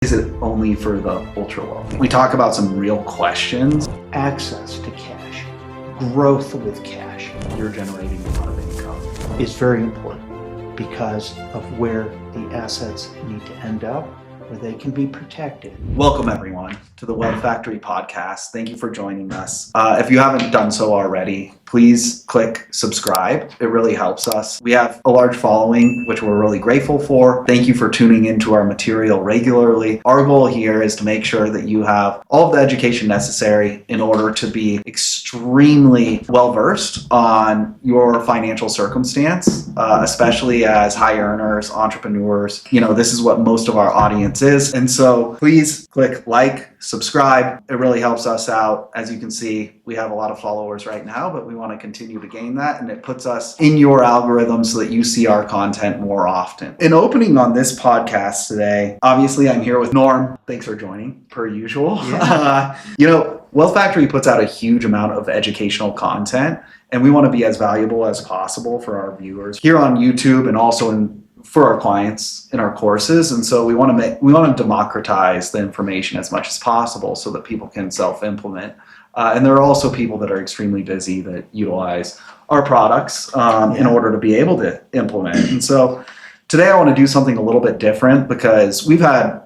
Is it only for the ultra wealthy? We talk about some real questions. Access to cash, growth with cash. You're generating a lot of income. Is very important because of where the assets need to end up, where they can be protected. Welcome everyone to the Wealth Factory podcast. Thank you for joining us. If you haven't done so already, please click subscribe. It really helps us. We have a large following, which we're really grateful for. Thank you for tuning into our material regularly. Our goal here is to make sure that you have all of the education necessary in order to be extremely well-versed on your financial circumstance, especially as high earners, entrepreneurs. You know, this is what most of our audience is. And so please click like, subscribe. It really helps us out. As you can see, we have a lot of followers right now, but we want to continue to gain that, and it puts us in your algorithm so that you see our content more often. In opening on this podcast today, obviously I'm here with Norm. Thanks for joining, per usual. Yeah. Wealth Factory puts out a huge amount of educational content, and we want to be as valuable as possible for our viewers here on YouTube and also for our clients in our courses. And so we want to democratize the information as much as possible so that people can self-implement. And there are also people that are extremely busy that utilize our products in order to be able to implement. And so today I want to do something a little bit different because we've had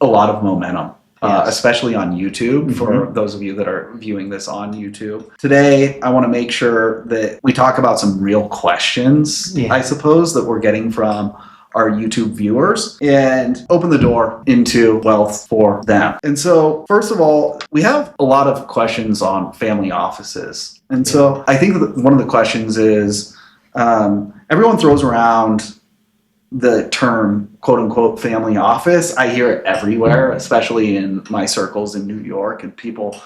a lot of momentum. Especially on YouTube, for those of you that are viewing this on YouTube. Today, I want to make sure that we talk about some real questions, I suppose, that we're getting from our YouTube viewers and open the door into wealth for them. And so, first of all, we have a lot of questions on family offices. And so I think that one of the questions is, everyone throws around the term quote unquote family office. I hear it everywhere, especially in my circles in New York, and people,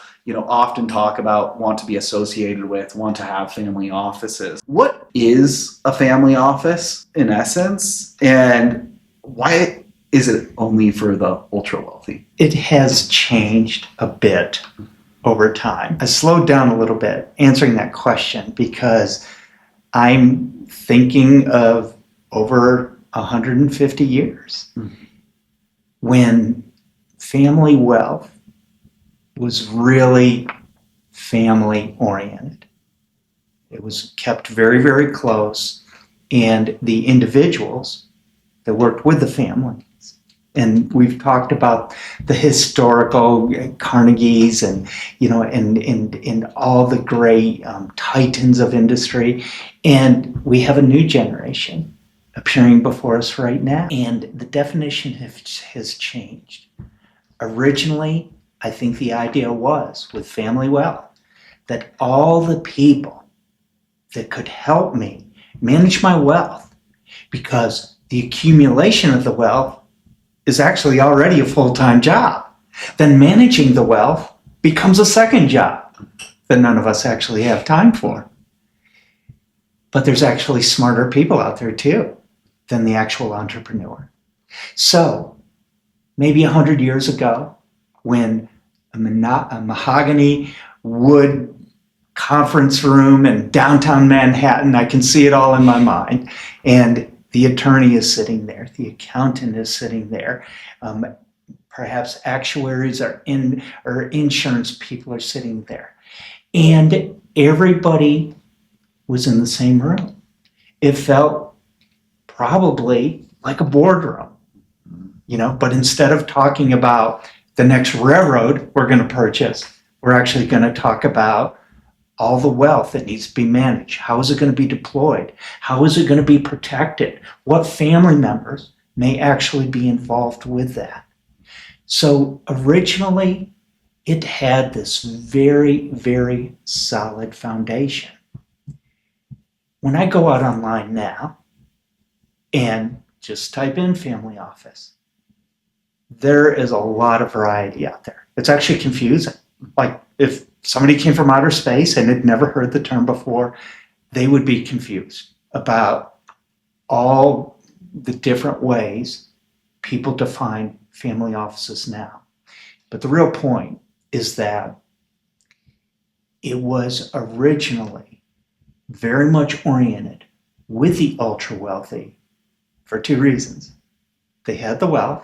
often talk about, want to be associated with, want to have family offices. What is a family office in essence, and why is it only for the ultra wealthy? It has changed a bit over time. I slowed down a little bit answering that question because I'm thinking of over 150 years when family wealth was really family oriented. It was kept very, very close, and the individuals that worked with the families. And we've talked about the historical Carnegies and all the great titans of industry, and we have a new generation appearing before us right now. And the definition has changed. Originally, I think the idea was, with family wealth, that all the people that could help me manage my wealth, because the accumulation of the wealth is actually already a full-time job, then managing the wealth becomes a second job that none of us actually have time for. But there's actually smarter people out there too than the actual entrepreneur. So maybe 100 years ago, when a mahogany wood conference room in downtown Manhattan, I can see it all in my mind, and the attorney is sitting there, the accountant is sitting there, perhaps actuaries or insurance people are sitting there, and everybody was in the same room. It felt probably like a boardroom, but instead of talking about the next railroad we're going to purchase, we're actually going to talk about all the wealth that needs to be managed. How is it going to be deployed? How is it going to be protected? What family members may actually be involved with that? So originally, it had this very, very solid foundation. When I go out online now and just type in family office, there is a lot of variety out there. It's actually confusing. Like, if somebody came from outer space and had never heard the term before, they would be confused about all the different ways people define family offices now. But the real point is that it was originally very much oriented with the ultra wealthy for two reasons. They had the wealth,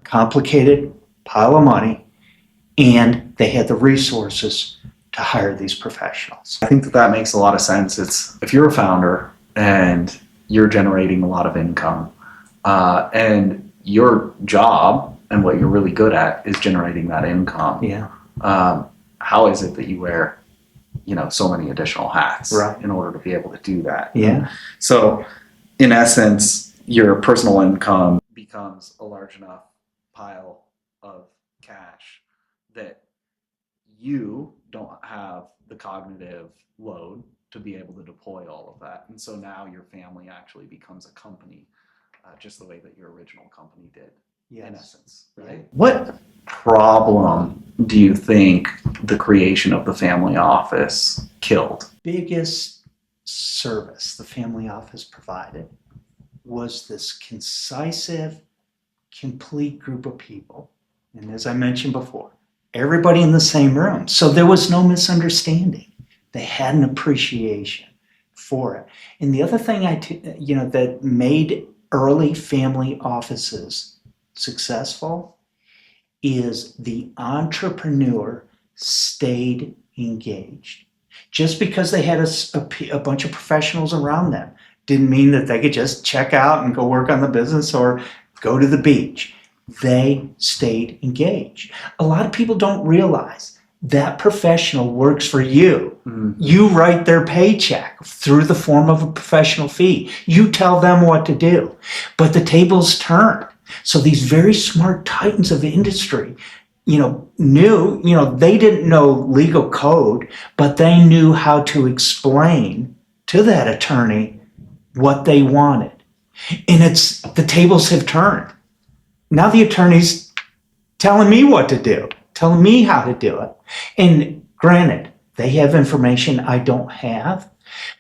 a complicated pile of money, and they had the resources to hire these professionals. I think that makes a lot of sense. It's if you're a founder and you're generating a lot of income, and your job and what you're really good at is generating that income. Yeah. How is it that you wear, so many additional hats Right. in order to be able to do that? Yeah. So, in essence, your personal income becomes a large enough pile of cash that you don't have the cognitive load to be able to deploy all of that. And so now your family actually becomes a company, just the way that your original company did, in essence, right? What problem do you think the creation of the family office killed? Biggest service the family office provided was this concisive, complete group of people. And as I mentioned before, everybody in the same room. So there was no misunderstanding. They had an appreciation for it. And the other thing that made early family offices successful is the entrepreneur stayed engaged. Just because they had a bunch of professionals around them didn't mean that they could just check out and go work on the business or go to the beach. They stayed engaged. A lot of people don't realize that professional works for you. Mm-hmm. You write their paycheck through the form of a professional fee. You tell them what to do. But the tables turned. So these very smart titans of industry, knew, they didn't know legal code, but they knew how to explain to that attorney what they wanted. And the tables have turned. Now the attorney's telling me what to do, telling me how to do it. And granted, they have information I don't have,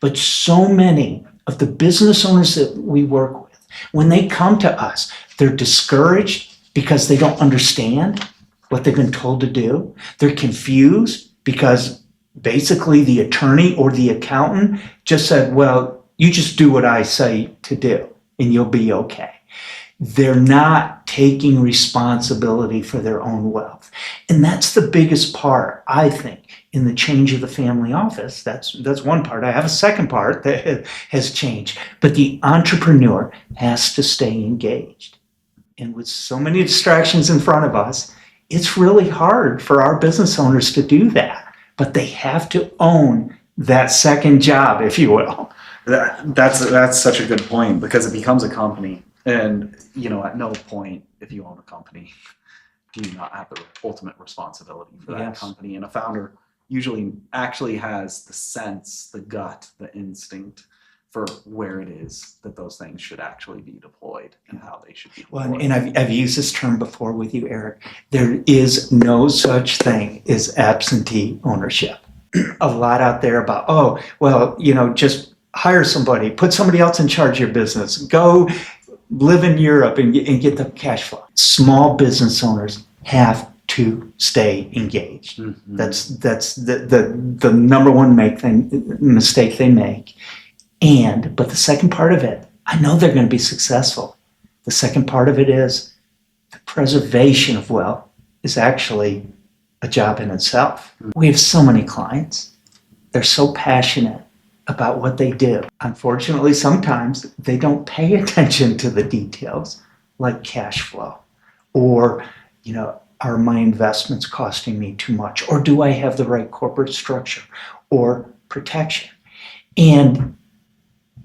but so many of the business owners that we work with, when they come to us, they're discouraged because they don't understand what they've been told to do. They're confused because basically the attorney or the accountant just said, well, you just do what I say to do and you'll be okay. They're not taking responsibility for their own wealth. And that's the biggest part, I think, in the change of the family office. That's one part. I have a second part that has changed. But the entrepreneur has to stay engaged. And with so many distractions in front of us, it's really hard for our business owners to do that. But they have to own that second job, if you will. That's such a good point, because it becomes a company. And, at no point, if you own a company, do you not have the ultimate responsibility for that Yes. company. And a founder usually actually has the sense, the gut, the instinct for where it is that those things should actually be deployed and how they should be deployed. Well, and I've used this term before with you, Eric. There is no such thing as absentee ownership. A lot out there about, just hire somebody, put somebody else in charge of your business, go live in Europe and get the cash flow. Small business owners have to stay engaged. Mm-hmm. That's the number one mistake they make. But the second part of it, I know they're going to be successful. The second part of it is the preservation of wealth is actually a job in itself. We have so many clients. They're so passionate about what they do. Unfortunately, sometimes they don't pay attention to the details like cash flow or, are my investments costing me too much? Or do I have the right corporate structure or protection? And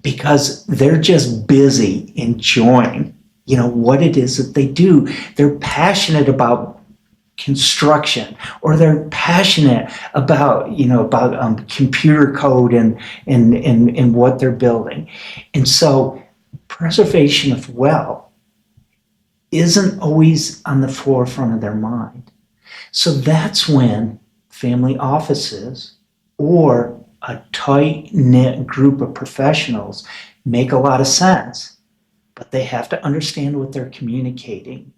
because they're just busy enjoying, what it is that they do, they're passionate about construction, or they're passionate about computer code and what they're building. And so preservation of wealth isn't always on the forefront of their mind. So that's when family offices or a tight-knit group of professionals make a lot of sense, but they have to understand what they're communicating.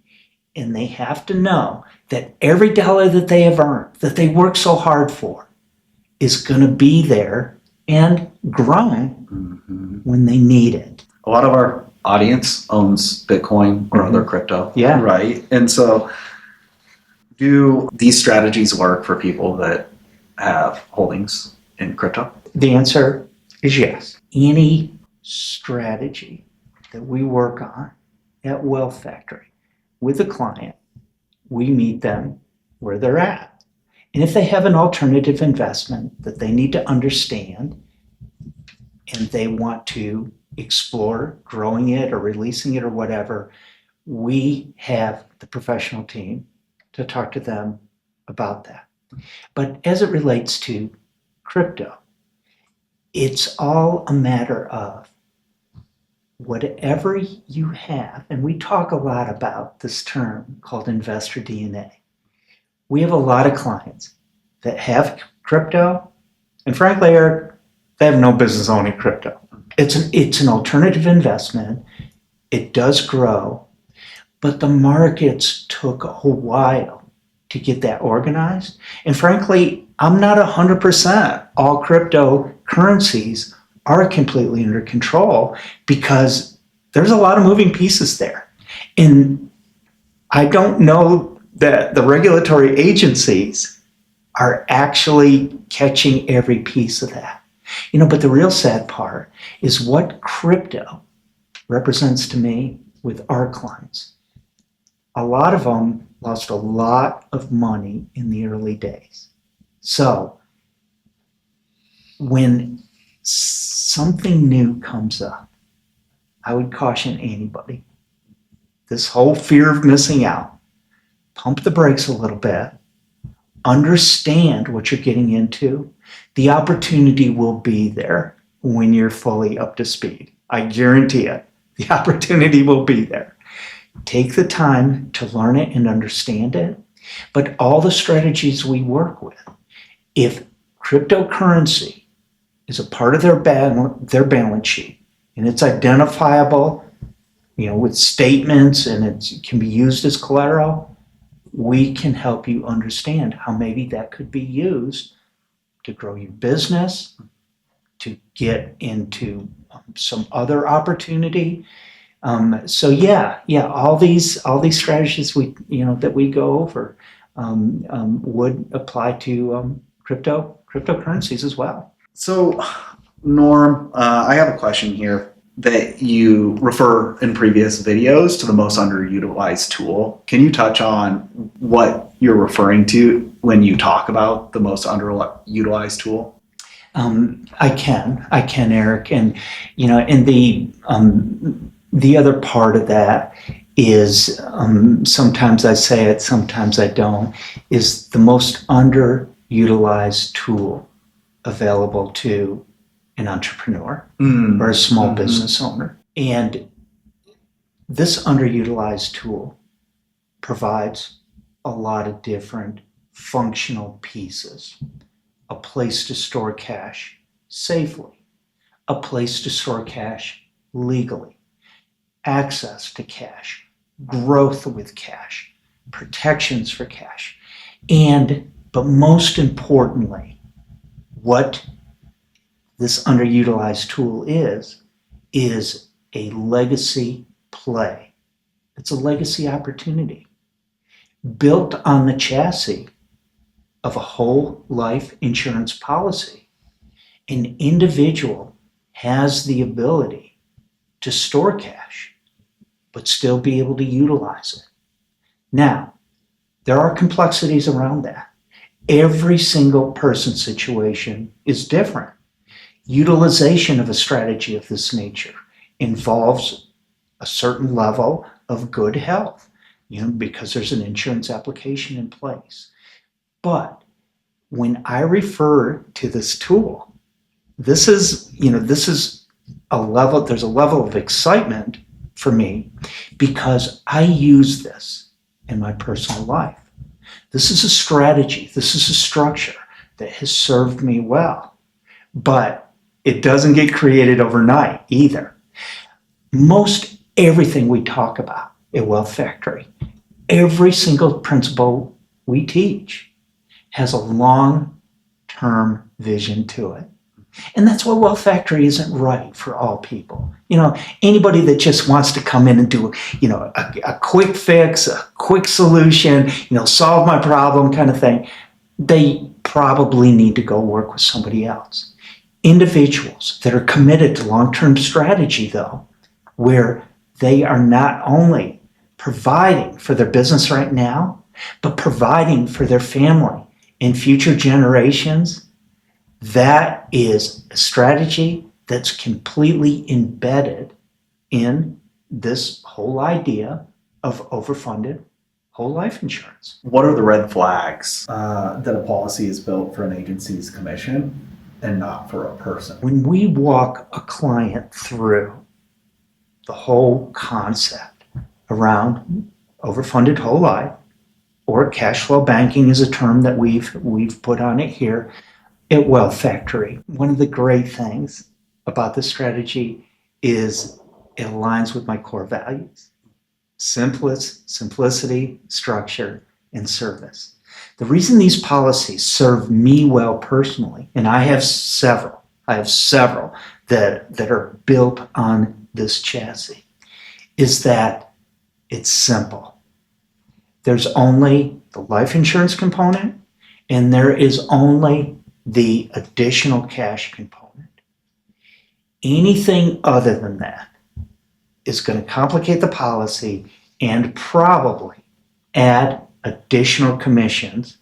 And they have to know that every dollar that they have earned, that they work so hard for, is going to be there and grown when they need it. A lot of our audience owns Bitcoin or other crypto. Yeah. Right. And so do these strategies work for people that have holdings in crypto? The answer is yes. Any strategy that we work on at Wealth Factory with a client, we meet them where they're at. And if they have an alternative investment that they need to understand and they want to explore growing it or releasing it or whatever, we have the professional team to talk to them about that. But as it relates to crypto, it's all a matter of whatever you have, and we talk a lot about this term called investor DNA. We have a lot of clients that have crypto, and frankly, Eric, they have no business owning crypto. It's an alternative investment. It does grow, but the markets took a while to get that organized. And frankly, I'm not 100% all cryptocurrencies are completely under control because there's a lot of moving pieces there. And I don't know that the regulatory agencies are actually catching every piece of that. But the real sad part is what crypto represents to me with our clients. A lot of them lost a lot of money in the early days. So when something new comes up, I would caution anybody, this whole fear of missing out, pump the brakes a little bit, understand what you're getting into. The opportunity will be there when you're fully up to speed. I guarantee it. The opportunity will be there. Take the time to learn it and understand it. But all the strategies we work with, if cryptocurrency is a part of their balance sheet and it's identifiable, with statements and it can be used as collateral, we can help you understand how maybe that could be used to grow your business, to get into some other opportunity. So all these strategies that we go over would apply to cryptocurrencies as well. So, Norm, I have a question here that you refer in previous videos to the most underutilized tool. Can you touch on what you're referring to when you talk about the most underutilized tool? I can, Eric, and the other part of that is sometimes I say it, sometimes I don't. Is the most underutilized tool available to an entrepreneur or a small business owner. And this underutilized tool provides a lot of different functional pieces. A place to store cash safely, a place to store cash legally, access to cash, growth with cash, protections for cash, but most importantly, what this underutilized tool is a legacy play. It's a legacy opportunity built on the chassis of a whole life insurance policy. An individual has the ability to store cash, but still be able to utilize it. Now, there are complexities around that. Every single person's situation is different. Utilization of a strategy of this nature involves a certain level of good health, because there's an insurance application in place. But when I refer to this tool, this is a level, there's a level of excitement for me because I use this in my personal life. This is a strategy, this is a structure that has served me well, but it doesn't get created overnight either. Most everything we talk about at Wealth Factory, every single principle we teach has a long-term vision to it. And that's why Wealth Factory isn't right for all people. Anybody that just wants to come in and do, a quick fix, a quick solution, solve my problem kind of thing, they probably need to go work with somebody else. Individuals that are committed to long-term strategy, though, where they are not only providing for their business right now, but providing for their family and future generations, that is a strategy that's completely embedded in this whole idea of overfunded whole life insurance. What are the red flags that a policy is built for an agency's commission and not for a person? When we walk a client through the whole concept around overfunded whole life, or cash flow banking is a term that we've put on it here at Wealth Factory. One of the great things about this strategy is it aligns with my core values: simplicity, structure, and service. The reason these policies serve me well personally, and I have several that are built on this chassis, is that it's simple. There's only the life insurance component, and there is only the additional cash component. Anything other than that is going to complicate the policy and probably add additional commissions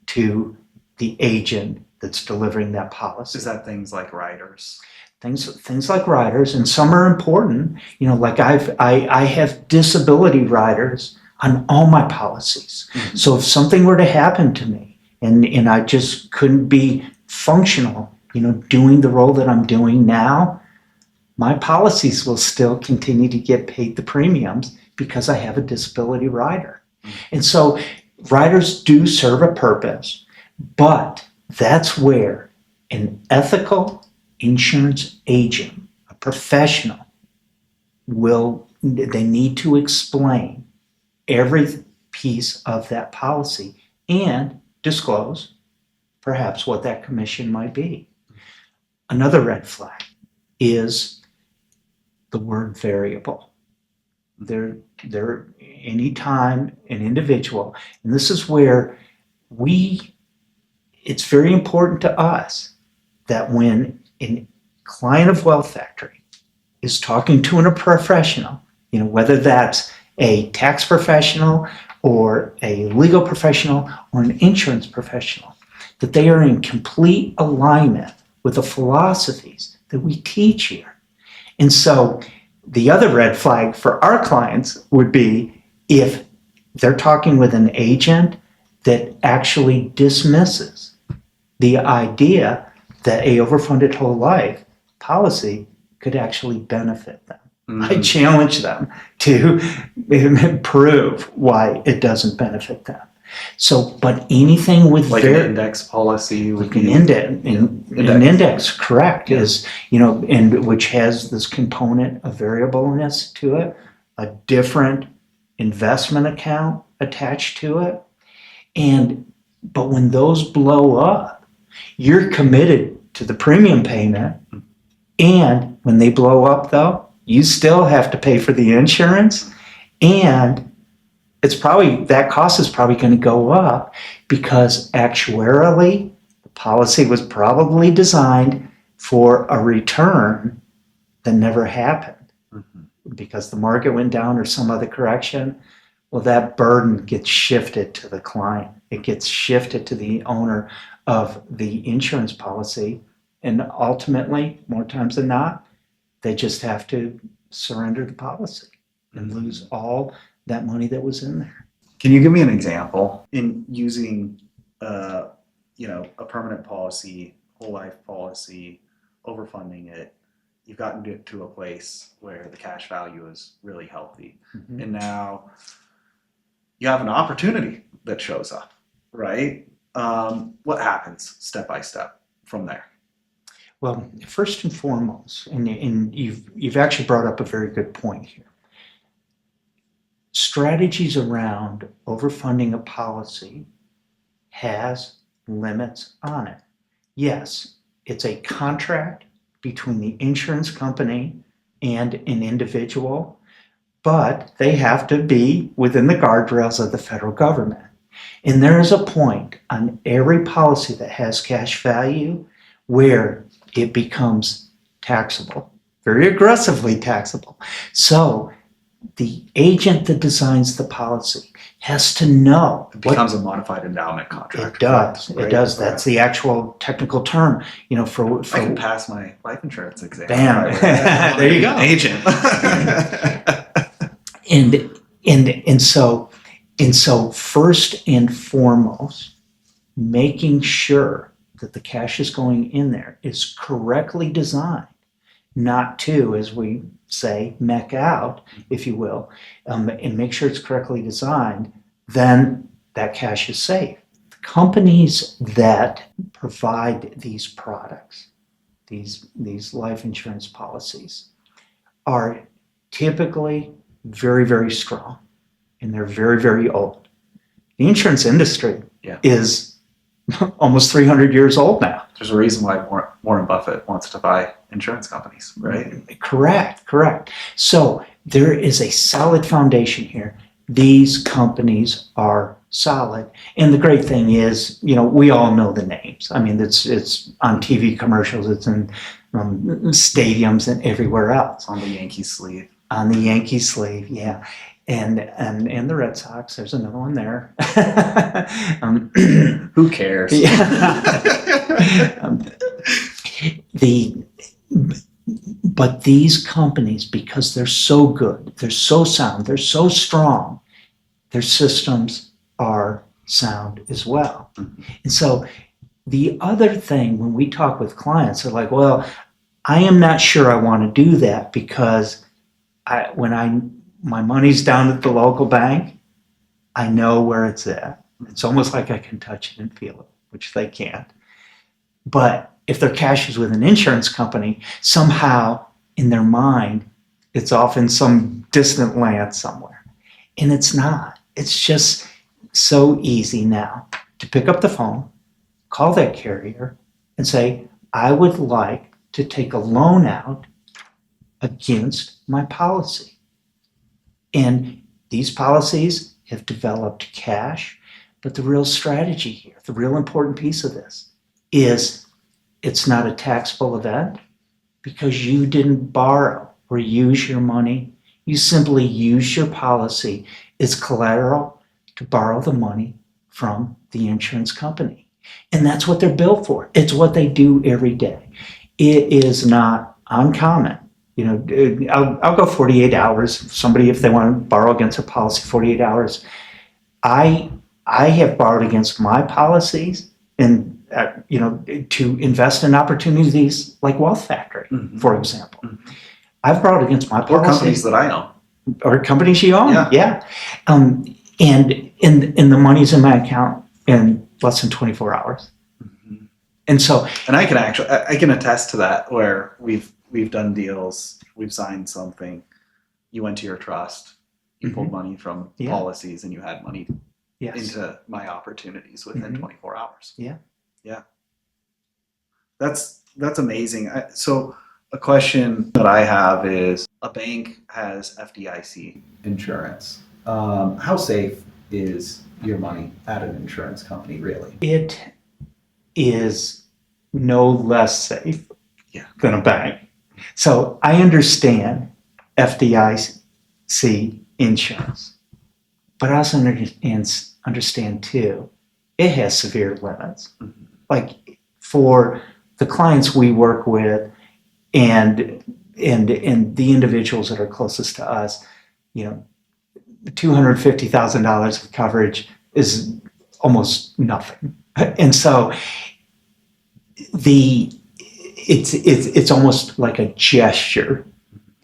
to the agent that's delivering that policy. Is that things like riders? Things like riders, and some are important. Like I have disability riders on all my policies. Mm-hmm. So if something were to happen to me and I just couldn't be functional, doing the role that I'm doing now, my policies will still continue to get paid the premiums because I have a disability rider. Mm-hmm. And so riders do serve a purpose, but that's where an ethical insurance agent, a professional, they need to explain every piece of that policy and disclose perhaps what that commission might be. Another red flag is the word variable. They're anytime an individual, and this is where it's very important to us that when a client of Wealth Factory is talking to a professional, whether that's a tax professional or a legal professional or an insurance professional, that they are in complete alignment with the philosophies that we teach here. And so the other red flag for our clients would be if they're talking with an agent that actually dismisses the idea that a overfunded whole life policy could actually benefit them. I challenge them to prove why it doesn't benefit them. So, but anything with like an index policy, like an index, correct, is, and which has this component of variableness to it, a different investment account attached to it. But when those blow up, you're committed to the premium payment. And when they blow up, though, you still have to pay for the insurance, and that cost is probably going to go up because actuarially the policy was probably designed for a return that never happened. Mm-hmm. Because the market went down or some other correction. Well, that burden gets shifted to the client. It gets shifted to the owner of the insurance policy, and ultimately, more times than not, they just have to surrender the policy and lose all that money that was in there. Can you give me an example in using, a permanent policy, whole life policy, overfunding it? You've gotten to a place where the cash value is really healthy, mm-hmm. and now you have an opportunity that shows up, right? What happens step by step from there? Well, first and foremost, and you've actually brought up a very good point here. Strategies around overfunding a policy has limits on it. Yes, It's a contract between the insurance company and an individual, but they have to be within the guardrails of the federal government. And there is a point on every policy that has cash value where it becomes taxable, very aggressively taxable. So the agent that designs the policy has to know. It becomes a modified endowment contract. It does. Right? It does. That's the actual technical term. For I can pass my life insurance exam. Bam. There you go. Agent. and so first and foremost, making sure that the cash is going in there is correctly designed, not to, as we say, mech out, if you will, and make sure it's correctly designed, then that cash is safe. The companies that provide these products, these life insurance policies, are typically very, very strong, and they're very, very old. The insurance industry is almost 300 years old now. There's a reason why Warren Buffett wants to buy insurance companies, right? Correct. So there is a solid foundation here. These companies are solid. And the great thing is, we all know the names. I mean, it's on TV commercials, it's in stadiums and everywhere else. On the Yankee sleeve. On the Yankee sleeve, yeah. And the Red Sox, there's another one there. Who cares? But these companies, because they're so good, they're so sound, they're so strong, their systems are sound as well. And so the other thing, when we talk with clients, they're like, well, I am not sure I want to do that because my money's down at the local bank, I know where it's at. It's almost like I can touch it and feel it, which they can't. But if their cash is with an insurance company, somehow in their mind, it's off in some distant land somewhere. And it's not. It's just so easy now to pick up the phone, call that carrier, and say, I would like to take a loan out against my policy. And these policies have developed cash, but the real strategy here, the real important piece of this is it's not a taxable event because you didn't borrow or use your money. You simply use your policy as collateral to borrow the money from the insurance company. And that's what they're built for. It's what they do every day. It is not uncommon. I'll go 48 hours. Somebody, if they want to borrow against a policy, 48 hours. I have borrowed against my policies and to invest in opportunities like Wealth Factory, for example. I've borrowed against my policies. Or companies that I own. Or companies you own, yeah. And the money's in my account in less than 24 hours. And so, and I can attest to that, where we've done deals, we've signed something, you went to your trust, you pulled money from policies, and you had money into my opportunities within 24 hours. Yeah. That's amazing. So a question that I have is, a bank has FDIC insurance. How safe is your money at an insurance company, really? It is no less safe than a bank. So I understand FDIC insurance, but I also understand too, it has severe limits. Like for the clients we work with and the individuals that are closest to us, $250,000 of coverage is almost nothing. And so it's almost like a gesture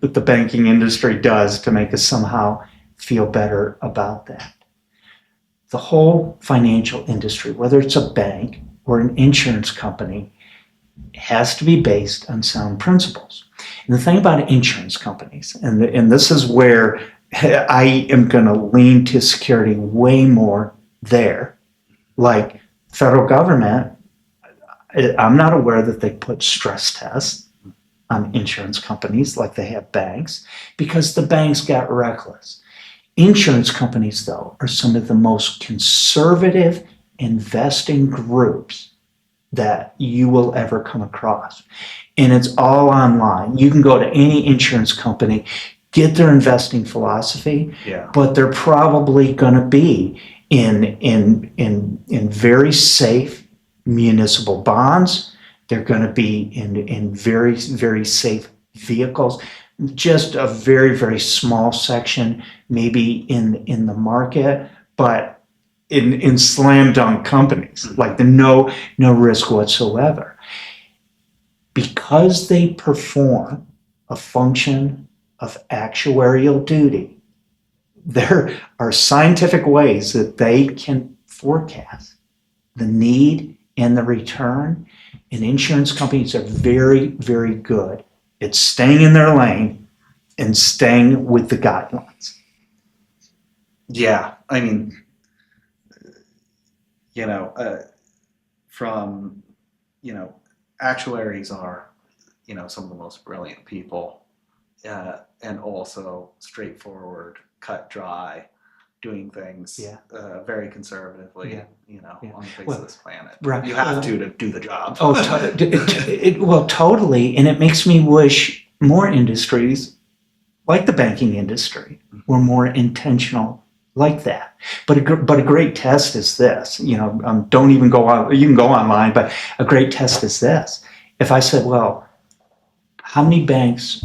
that the banking industry does to make us somehow feel better about that. The whole financial industry, whether it's a bank or an insurance company, has to be based on sound principles. And the thing about insurance companies, and this is where I am going to lean to security way more there, like federal government, I'm not aware that they put stress tests on insurance companies like they have banks, because the banks got reckless. Insurance companies, though, are some of the most conservative investing groups that you will ever come across. And it's all online. You can go to any insurance company, get their investing philosophy, Yeah. but they're probably going to be in very safe municipal bonds. They're going to be in very, very safe vehicles. Just a very, very small section, maybe in the market, but in slam dunk companies, like the no risk whatsoever. Because they perform a function of actuarial duty, there are scientific ways that they can forecast the need and the return, and insurance companies are very, very good at staying in their lane and staying with the guidelines. Yeah. I mean, from, actuaries are, some of the most brilliant people, and also straightforward, cut dry, doing things Yeah. very conservatively, Yeah. on the face Well, of this planet. right. You have to do the job. Oh, well, totally. And it makes me wish more industries, like the banking industry, were more intentional like that. But a great test is this. Don't even go on. You can go online, but a great test is this. If I said, well, how many banks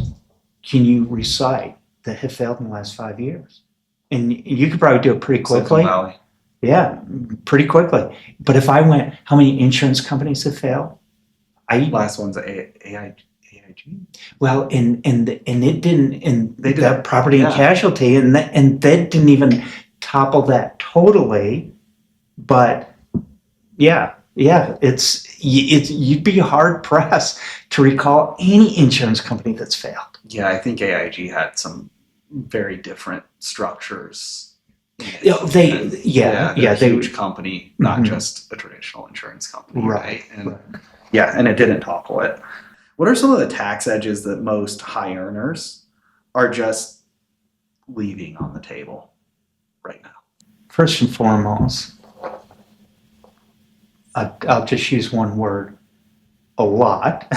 can you recite that have failed in the last 5 years? And you could probably do it pretty Silicon quickly. Valley. Yeah, pretty quickly. But if I went, how many insurance companies have failed? Last one's AIG. Well, and it didn't, and They did. that property and Yeah. casualty, and that didn't even topple that totally. But yeah, you'd be hard pressed to recall any insurance company that's failed. Yeah, I think AIG had some very different structures. They're a huge company, not Mhm. just a traditional insurance company, Right, right? right. Yeah, and it didn't topple it. What are some of the tax edges that most high earners are just leaving on the table right now? First and foremost, I'll just use one word, a lot,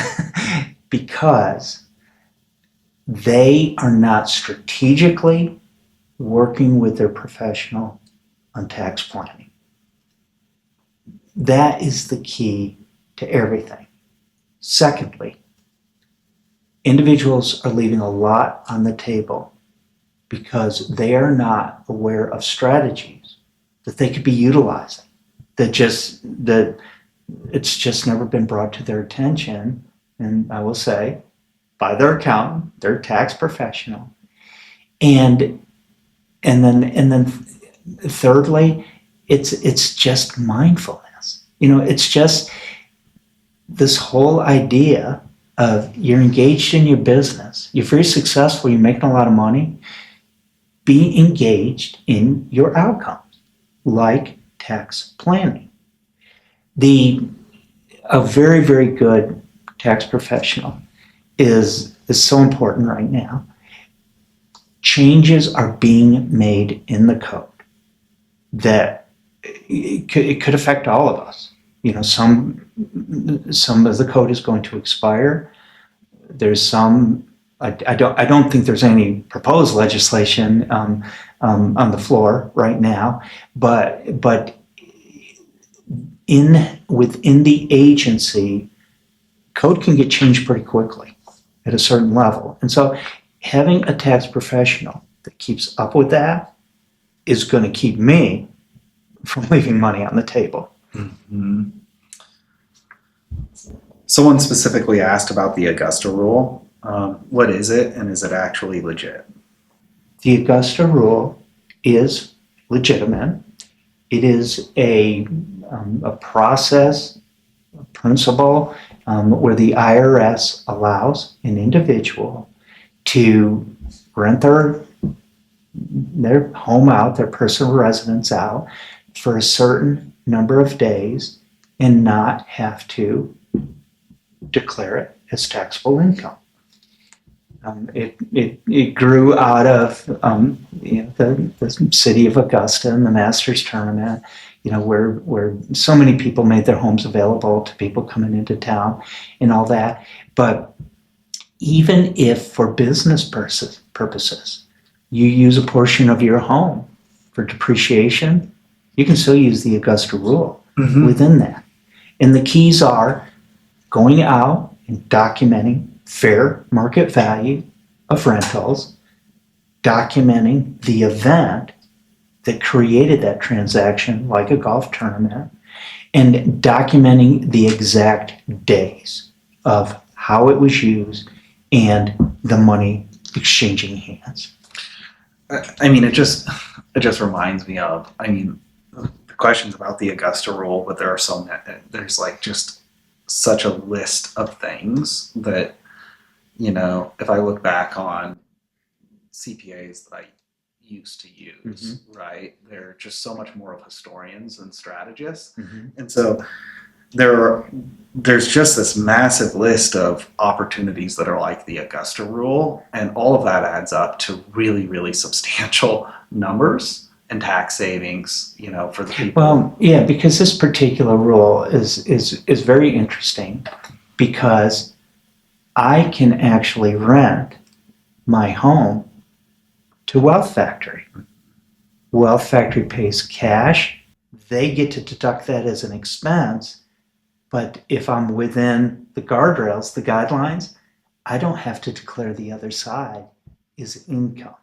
because they are not strategically working with their professional on tax planning. That is the key to everything. Secondly, individuals are leaving a lot on the table because they are not aware of strategies that they could be utilizing, that it's just never been brought to their attention, and I will say, by their accountant, their tax professional. And then thirdly, it's just mindfulness. It's just this whole idea of you're engaged in your business, you're very successful, you're making a lot of money, be engaged in your outcomes, like tax planning. A very, very good tax professional is so important right now. Changes are being made in the code that it could affect all of us. Some of the code is going to expire. There's some. I don't think there's any proposed legislation on the floor right now, but within the agency, code can get changed pretty quickly at a certain level, and so having a tax professional that keeps up with that is going to keep me from leaving money on the table. Mm-hmm. Someone specifically asked about the Augusta rule. What is it, and is it actually legit? The Augusta rule is legitimate. It is a process, a principle where the IRS allows an individual to rent their home out, their personal residence out, for a certain number of days and not have to declare it as taxable income. It grew out of the city of Augusta and the Masters tournament, where so many people made their homes available to people coming into town and all that. But even if for business purposes, you use a portion of your home for depreciation, you can still use the Augusta rule within that. And the keys are going out and documenting fair market value of rentals, documenting the event that created that transaction, like a golf tournament, and documenting the exact days of how it was used and the money exchanging hands. I mean, it just reminds me of, the questions about the Augusta rule, but there's like just such a list of things that, if I look back on CPAs that I used to use, right, they're just so much more of historians and strategists. And so there's just this massive list of opportunities that are like the Augusta rule, and all of that adds up to really, really substantial numbers and tax savings, for the people. Well, yeah, because this particular rule is very interesting, because I can actually rent my home to Wealth Factory. Wealth Factory pays cash. They get to deduct that as an expense. But if I'm within the guardrails, the guidelines, I don't have to declare the other side as income.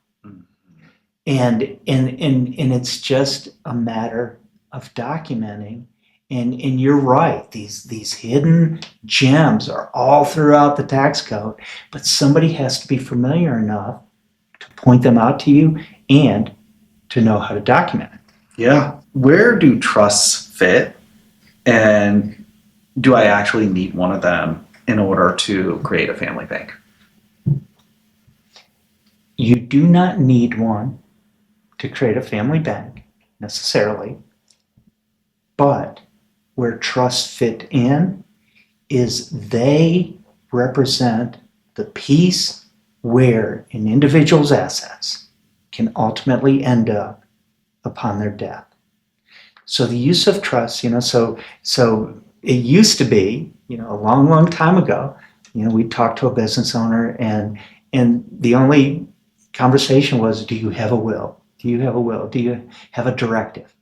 And it's just a matter of documenting. And you're right, these hidden gems are all throughout the tax code, but somebody has to be familiar enough to point them out to you and to know how to document it. Yeah. Where do trusts fit? And do I actually need one of them in order to create a family bank? You do not need one to create a family bank necessarily, but where trusts fit in is they represent the piece where an individual's assets can ultimately end up upon their death. So the use of trust, so it used to be, a long, long time ago, we talked to a business owner and the only conversation was, do you have a will? Do you have a will? Do you have a directive?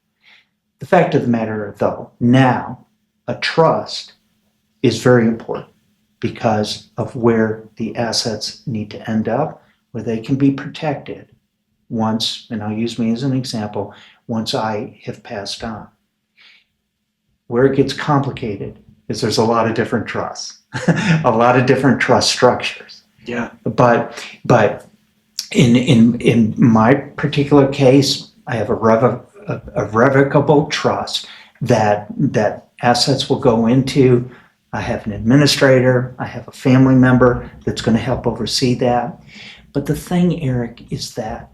The fact of the matter, though, now a trust is very important because of where the assets need to end up, where they can be protected once, and I'll use me as an example, once I have passed on. Where it gets complicated is there's a lot of different trusts, a lot of different trust structures. Yeah. But in my particular case, I have a revocable trust that assets will go into. I have an administrator, I have a family member that's going to help oversee that. But the thing, Eric, is that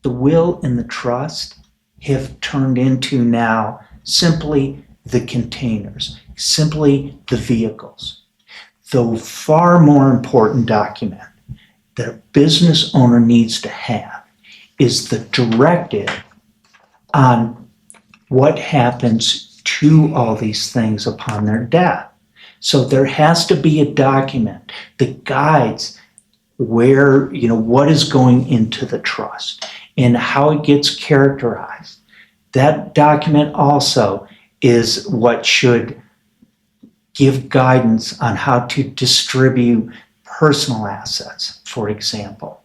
the will and the trust have turned into now simply the containers, simply the vehicles. The far more important document that a business owner needs to have is the directive on what happens to all these things upon their death. So there has to be a document that guides where, what is going into the trust and how it gets characterized. That document also is what should give guidance on how to distribute personal assets, for example.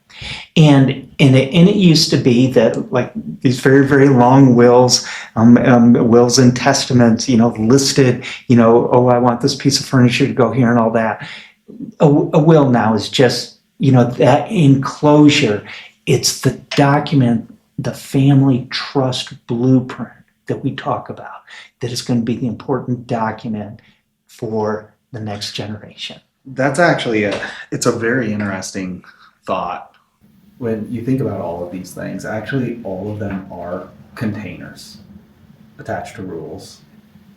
And it used to be that, like, these very, very long wills, wills and testaments, listed, I want this piece of furniture to go here and all that. A will now is just, that enclosure. It's the document, the family trust blueprint that we talk about, that is going to be the important document for the next generation. That's actually it's a very interesting thought. When you think about all of these things, actually all of them are containers attached to rules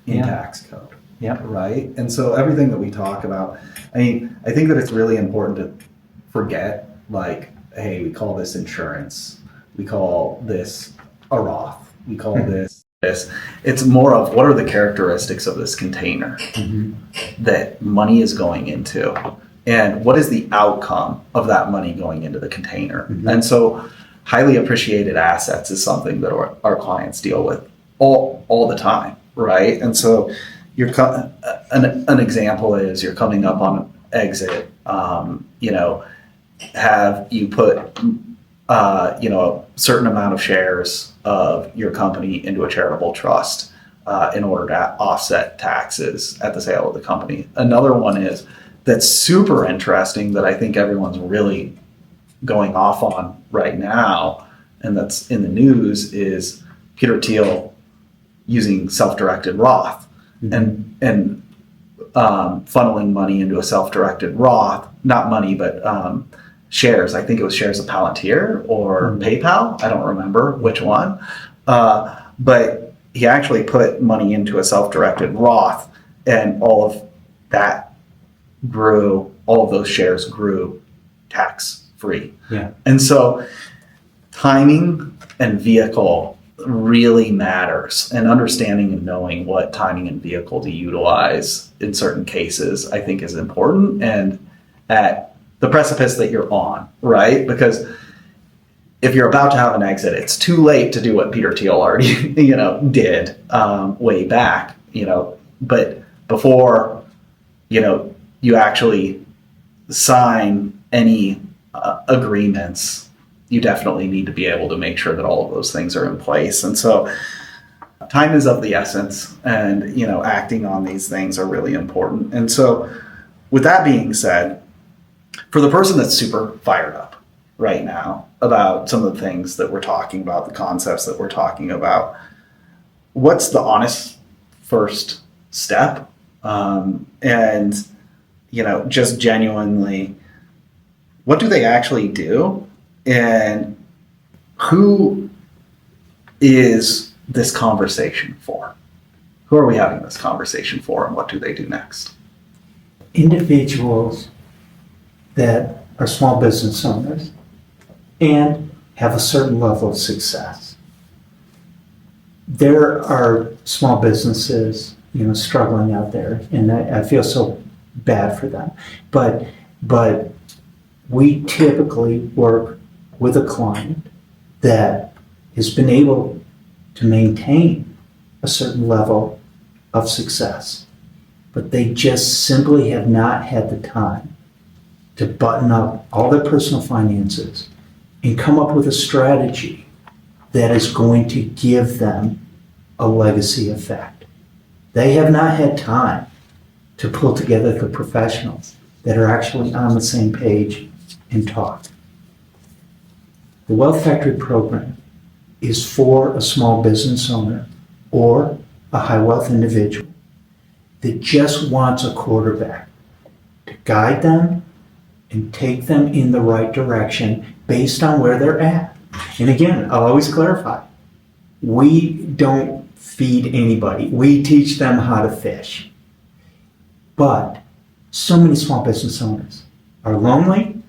in tax code. Yeah. Right. And so everything that we talk about, I mean, I think that it's really important to forget, like, hey, we call this insurance, we call this a Roth, we call this. It's more of what are the characteristics of this container that money is going into, and what is the outcome of that money going into the container. And so highly appreciated assets is something that our clients deal with all the time, right? And so an example is you're coming up on an exit, have you put a certain amount of shares of your company into a charitable trust in order to offset taxes at the sale of the company. Another one is that's super interesting that I think everyone's really going off on right now, and that's in the news, is Peter Thiel using self-directed Roth and funneling money into a self-directed Roth, not money, but shares. I think it was shares of Palantir or PayPal. I don't remember which one. But he actually put money into a self-directed Roth, and all of those shares grew tax-free. Yeah. And so timing and vehicle really matters, and understanding and knowing what timing and vehicle to utilize in certain cases, I think, is important, and at the precipice that you're on, right? Because if you're about to have an exit, it's too late to do what Peter Thiel already, did way back, but before, you actually sign any agreements, you definitely need to be able to make sure that all of those things are in place. And so time is of the essence, and, acting on these things are really important. And so with that being said, for the person that's super fired up right now about some of the things that we're talking about, the concepts that we're talking about, what's the honest first step? And, just genuinely, what do they actually do? And who is this conversation for? Who are we having this conversation for, and what do they do next? Individuals that are small business owners and have a certain level of success. There are small businesses, struggling out there, and I feel so bad for them. But we typically work with a client that has been able to maintain a certain level of success, but they just simply have not had the time to button up all their personal finances and come up with a strategy that is going to give them a legacy effect. They have not had time to pull together the professionals that are actually on the same page and talk. The Wealth Factory program is for a small business owner or a high wealth individual that just wants a quarterback to guide them and take them in the right direction based on where they're at. And again, I'll always clarify, we don't feed anybody. We teach them how to fish. But so many small business owners are lonely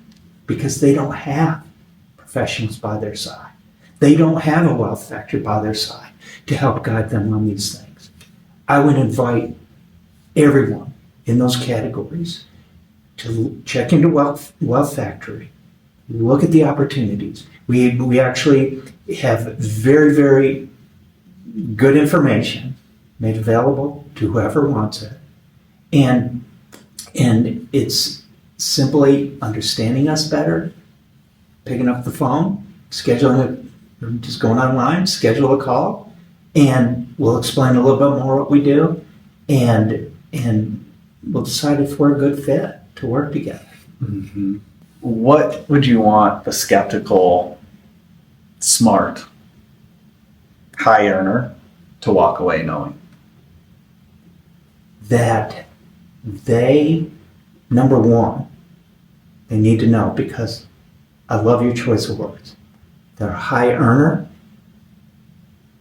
because they don't have professionals by their side. They don't have a wealth factory by their side to help guide them on these things. I would invite everyone in those categories to check into Wealth Factory, look at the opportunities. We actually have very, very good information made available to whoever wants it. And it's simply understanding us better, picking up the phone, scheduling it, just going online, schedule a call, and we'll explain a little bit more what we do, and we'll decide if we're a good fit to work together. Mm-hmm. What would you want the skeptical, smart, high earner to walk away knowing? That they, number one, they need to know, because I love your choice of words. They're a high earner,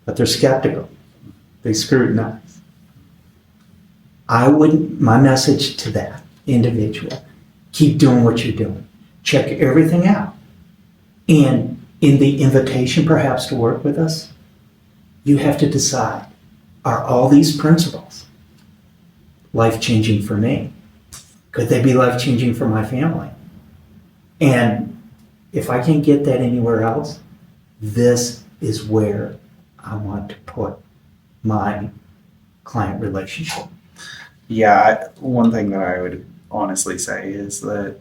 but they're skeptical. They scrutinize. My message to that individual, keep doing what you're doing. Check everything out. And in the invitation perhaps to work with us, you have to decide, are all these principles life-changing for me? Could they be life-changing for my family? And if I can't get that anywhere else, this is where I want to put my client relationship. Yeah, one thing that I would honestly say is that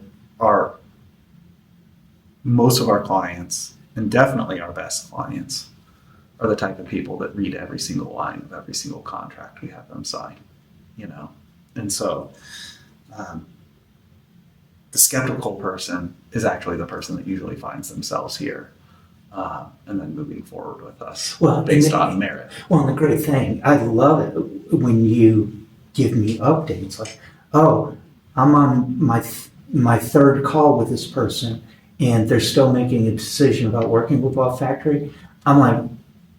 most of our clients, and definitely our best clients, are the type of people that read every single line of every single contract we have them sign, And so the skeptical person is actually the person that usually finds themselves here and then moving forward with us based on merit. Well, and the great thing, I love it when you give me updates like, oh, I'm on my third call with this person and they're still making a decision about working with Wealth Factory. I'm like,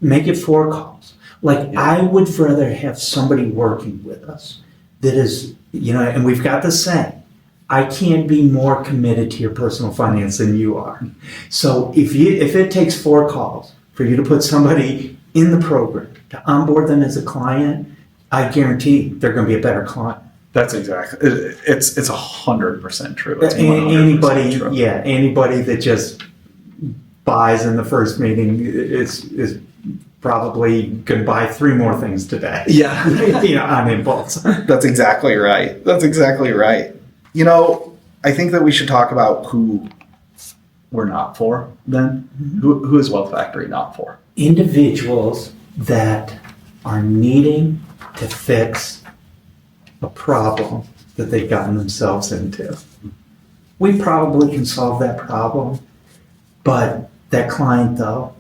make it 4 calls. Like, yeah. I would rather have somebody working with us that is, and we've got the saying, I can't be more committed to your personal finance than you are. So if it takes 4 calls for you to put somebody in the program, to onboard them as a client, I guarantee they're going to be a better client. That's exactly. It's 100% true. It's 100% true. Anybody that just buys in the first meeting is probably going to buy 3 more things today. Yeah, on impulse. That's exactly right. I think that we should talk about who we're not for then. Mm-hmm. Who is Wealth Factory not for? Individuals that are needing to fix a problem that they've gotten themselves into. We probably can solve that problem, but that client, though,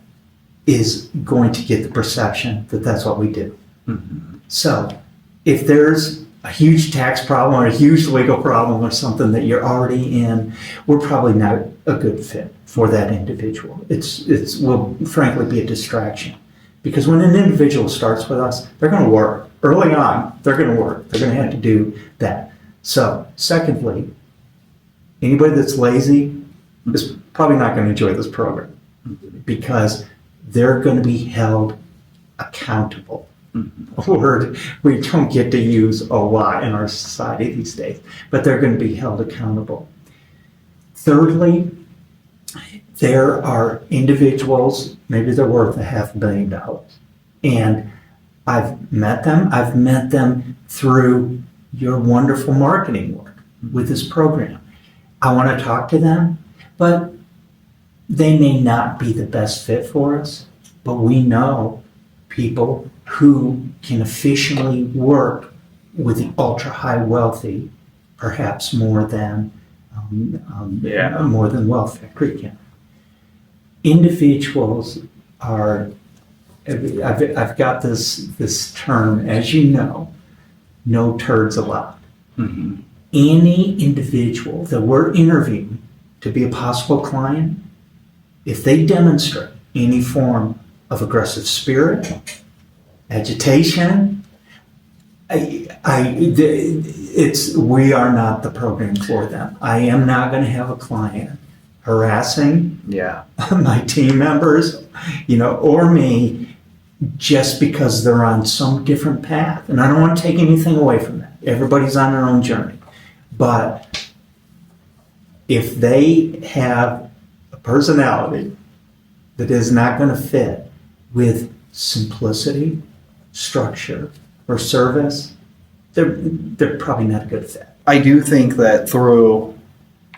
is going to get the perception that that's what we do. Mm-hmm. So if there's a huge tax problem or a huge legal problem or something that you're already in, we're probably not a good fit for that individual. It will frankly be a distraction. Because when an individual starts with us, they're going to work. Early on, they're going to work. They're going to have to do that. So, secondly, anybody that's lazy is probably not going to enjoy this program because they're going to be held accountable. A word we don't get to use a lot in our society these days, but they're going to be held accountable. Thirdly, there are individuals, maybe they're worth $500 million. And I've met them through your wonderful marketing work with this program. I want to talk to them, but they may not be the best fit for us, but we know people who can efficiently work with the ultra high wealthy, perhaps more than Wealth Factory can. Individuals are, I've got this term, as you know, no turds allowed. Mm-hmm. Any individual that we're interviewing to be a possible client, if they demonstrate any form of aggressive spirit, agitation, we are not the program for them. I am not going to have a client harassing my team members, or me, just because they're on some different path. And I don't want to take anything away from that. Everybody's on their own journey. But if they have a personality that is not going to fit with simplicity, structure, or service, they're probably not a good fit. I do think that through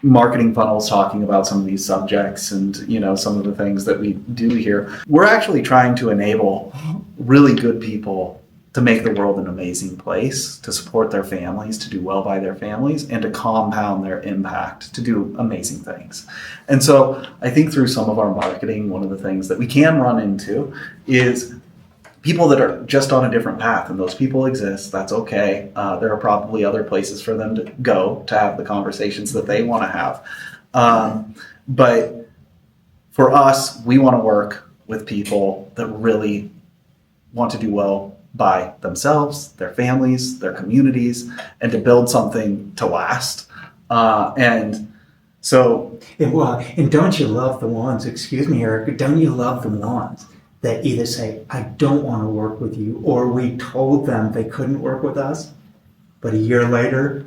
marketing funnels talking about some of these subjects and some of the things that we do here, we're actually trying to enable really good people to make the world an amazing place, to support their families, to do well by their families, and to compound their impact, to do amazing things. And so I think through some of our marketing, one of the things that we can run into is people that are just on a different path, and those people exist. That's okay. There are probably other places for them to go to have the conversations that they want to have. But for us, we want to work with people that really want to do well by themselves, their families, their communities, and to build something to last. And so, And don't you love the ones, excuse me, Eric, don't you love the ones that either say, I don't want to work with you, or we told them they couldn't work with us, but a year later,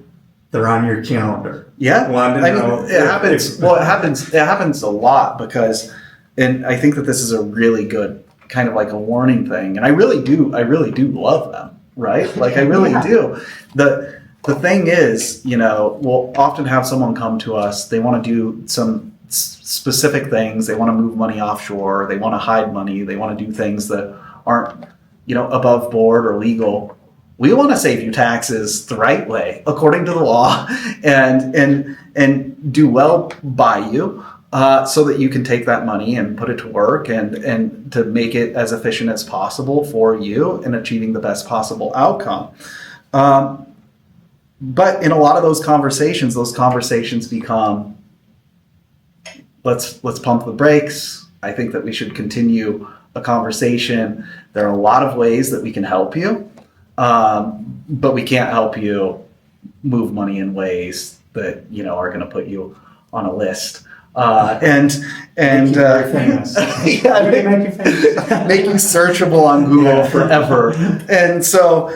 they're on your calendar. yeah, Wanted to know it happens. Well, it happens a lot because, and I think that this is a really good kind of like a warning thing. And I really do love them, right? Like I really do. The thing is, we'll often have someone come to us. They want to do some specific things. They want to move money offshore. They want to hide money. They want to do things that aren't, above board or legal. We want to save you taxes the right way, according to the law, and do well by you, so that you can take that money and put it to work and to make it as efficient as possible for you in achieving the best possible outcome. But in a lot of those conversations become, let's pump the brakes. I think that we should continue a conversation. There are a lot of ways that we can help you. But we can't help you move money in ways that are going to put you on a list, and very famous. yeah, Make you famous. make you searchable on Google forever. And so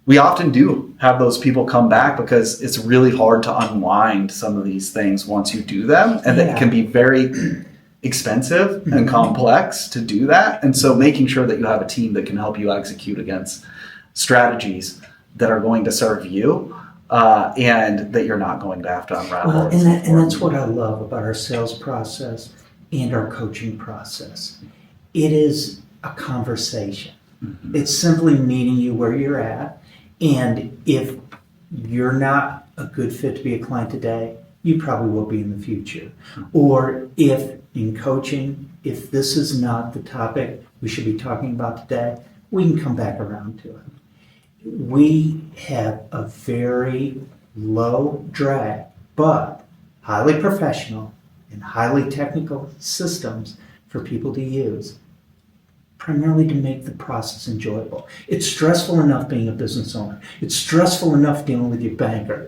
we often do have those people come back because it's really hard to unwind some of these things once you do them, and that it can be very expensive and complex to do that. And so making sure that you have a team that can help you execute against strategies that are going to serve you, and that you're not going to have to unravel. Well, and that's what I love about our sales process and our coaching process. It is a conversation. Mm-hmm. It's simply meeting you where you're at. And if you're not a good fit to be a client today, you probably will be in the future. Or if in coaching, if this is not the topic we should be talking about today, we can come back around to it. We have a very low drag, but highly professional and highly technical systems for people to use, primarily to make the process enjoyable. It's stressful enough being a business owner. It's stressful enough dealing with your banker.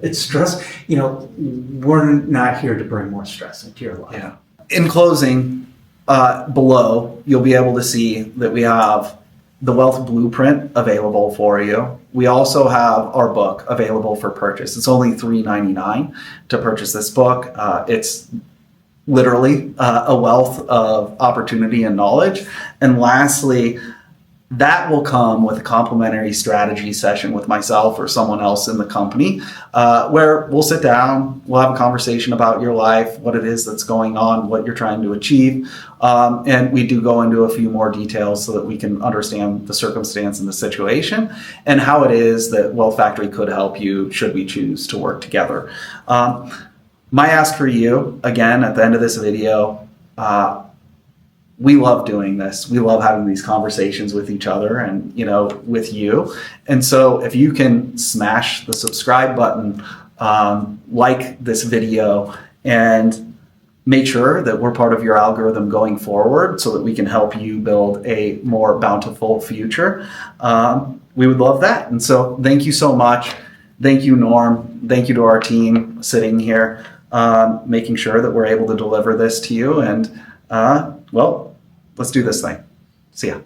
We're not here to bring more stress into your life. Yeah. In closing, below, you'll be able to see that we have the Wealth Blueprint available for you. We also have our book available for purchase. It's only $3.99 to purchase this book. It's literally a wealth of opportunity and knowledge. And lastly, that will come with a complimentary strategy session with myself or someone else in the company, where we'll sit down, we'll have a conversation about your life, what it is that's going on, what you're trying to achieve. And we do go into a few more details so that we can understand the circumstance and the situation and how it is that Wealth Factory could help you should we choose to work together. My ask for you, again, at the end of this video, we love doing this. We love having these conversations with each other and, with you. And so if you can smash the subscribe button, like this video, and make sure that we're part of your algorithm going forward so that we can help you build a more bountiful future, we would love that. And so thank you so much. Thank you, Norm. Thank you to our team sitting here, making sure that we're able to deliver this to you. And, let's do this thing. See ya.